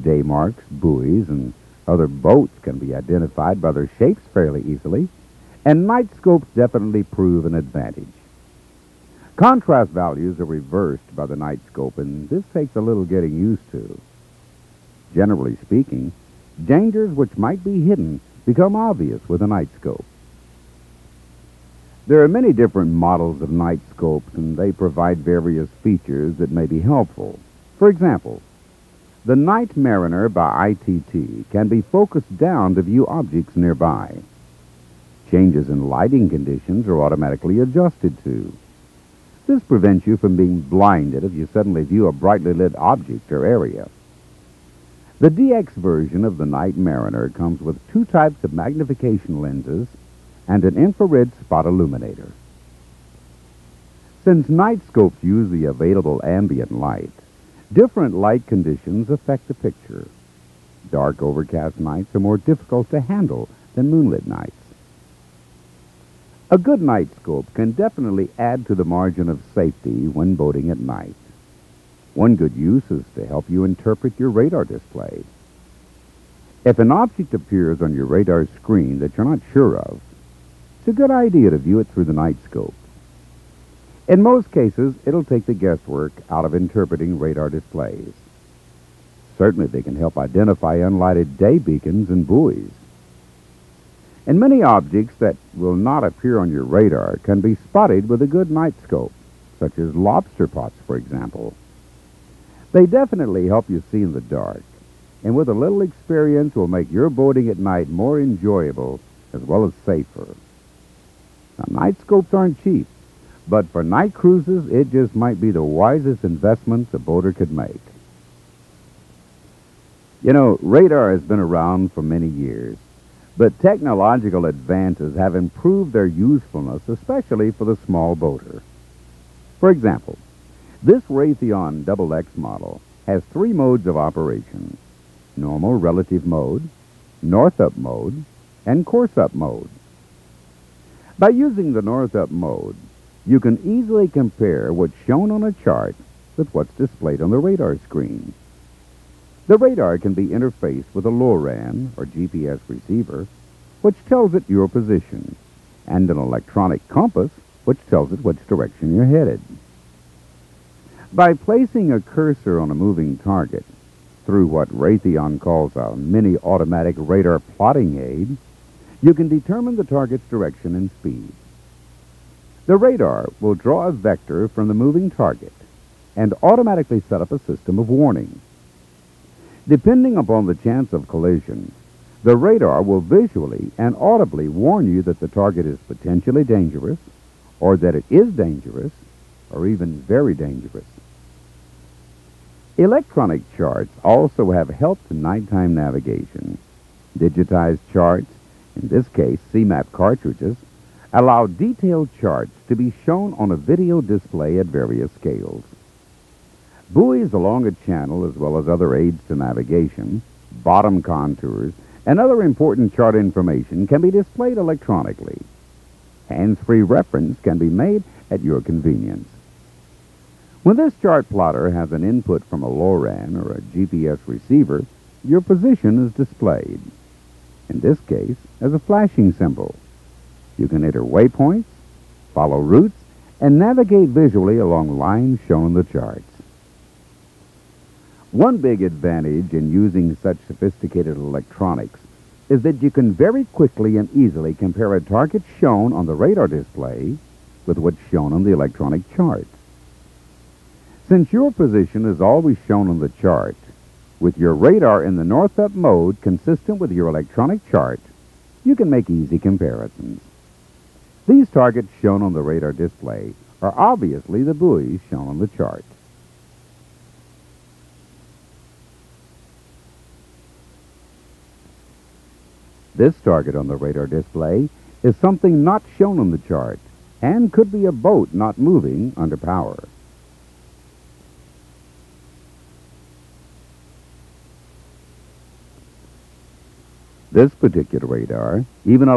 Day marks, buoys, and other boats can be identified by their shapes fairly easily, and night scopes definitely prove an advantage. Contrast values are reversed by the night scope, and this takes a little getting used to. Generally speaking, dangers which might be hidden become obvious with a night scope. There are many different models of night scopes, and they provide various features that may be helpful. For example, the Night Mariner by ITT can be focused down to view objects nearby. Changes in lighting conditions are automatically adjusted to. This prevents you from being blinded if you suddenly view a brightly lit object or area. The DX version of the Night Mariner comes with two types of magnification lenses and an infrared spot illuminator. Since night scopes use the available ambient light, different light conditions affect the picture. Dark, overcast nights are more difficult to handle than moonlit nights. A good night scope can definitely add to the margin of safety when boating at night. One good use is to help you interpret your radar display. If an object appears on your radar screen that you're not sure of, it's a good idea to view it through the night scope. In most cases, it'll take the guesswork out of interpreting radar displays. Certainly they can help identify unlighted day beacons and buoys. And many objects that will not appear on your radar can be spotted with a good night scope, such as lobster pots, for example. They definitely help you see in the dark, and with a little experience will make your boating at night more enjoyable as well as safer. Now, night scopes aren't cheap, but for night cruises, it just might be the wisest investment a boater could make. You know, radar has been around for many years, but technological advances have improved their usefulness, especially for the small boater. For example, this Raytheon XX model has 3 modes of operation: normal relative mode, north-up mode, and course-up mode. By using the north-up mode, you can easily compare what's shown on a chart with what's displayed on the radar screen. The radar can be interfaced with a LORAN, or GPS receiver, which tells it your position, and an electronic compass, which tells it which direction you're headed. By placing a cursor on a moving target through what Raytheon calls a mini-automatic radar plotting aid, you can determine the target's direction and speed. The radar will draw a vector from the moving target and automatically set up a system of warning. Depending upon the chance of collision, the radar will visually and audibly warn you that the target is potentially dangerous, or that it is dangerous, or even very dangerous. Electronic charts also have helped nighttime navigation. Digitized charts, in this case CMAP cartridges, allow detailed charts to be shown on a video display at various scales. Buoys along a channel, as well as other aids to navigation, bottom contours, and other important chart information can be displayed electronically. Hands-free reference can be made at your convenience. When this chart plotter has an input from a LORAN or a GPS receiver, your position is displayed, in this case as a flashing symbol. You can enter waypoints, follow routes, and navigate visually along lines shown in the charts. One big advantage in using such sophisticated electronics is that you can very quickly and easily compare a target shown on the radar display with what's shown on the electronic chart. Since your position is always shown on the chart, with your radar in the north-up mode consistent with your electronic chart, you can make easy comparisons. These targets shown on the radar display are obviously the buoys shown on the chart. This target on the radar display is something not shown on the chart and could be a boat not moving under power. This particular radar even allows